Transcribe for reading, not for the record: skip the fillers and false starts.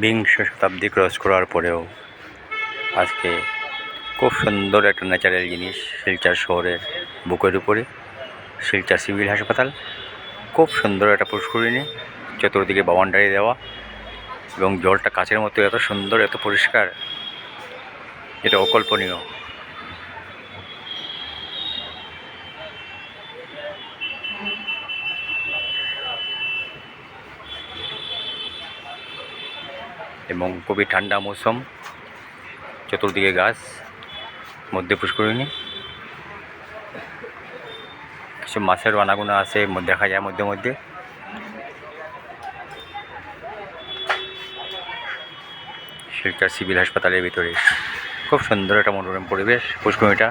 বিংশ শতাব্দী ক্রস করার পরেও আজকে খুব সুন্দর একটা ন্যাচারাল জিনিস শিলচর শহরের বুকের উপরে শিলচর সিভিল হাসপাতাল। খুব সুন্দর একটা পুষ্করিণী, চতুর্দিকে বাউন্ডারি দেওয়া এবং জলটা কাচের মতো এত সুন্দর, এত পরিষ্কার, এটা অকল্পনীয়। এবং খুবই ঠান্ডা মৌসুম, চতুর্দিকে গাছ, মধ্যে পুষ্করিণী, কিছু মাছের আনাগোনা আছে দেখা যায় মধ্যে মধ্যে। শিলচর সিভিল হাসপাতালের ভিতরে খুব সুন্দর একটা মনোরম পরিবেশ পুষ্করিণীটা।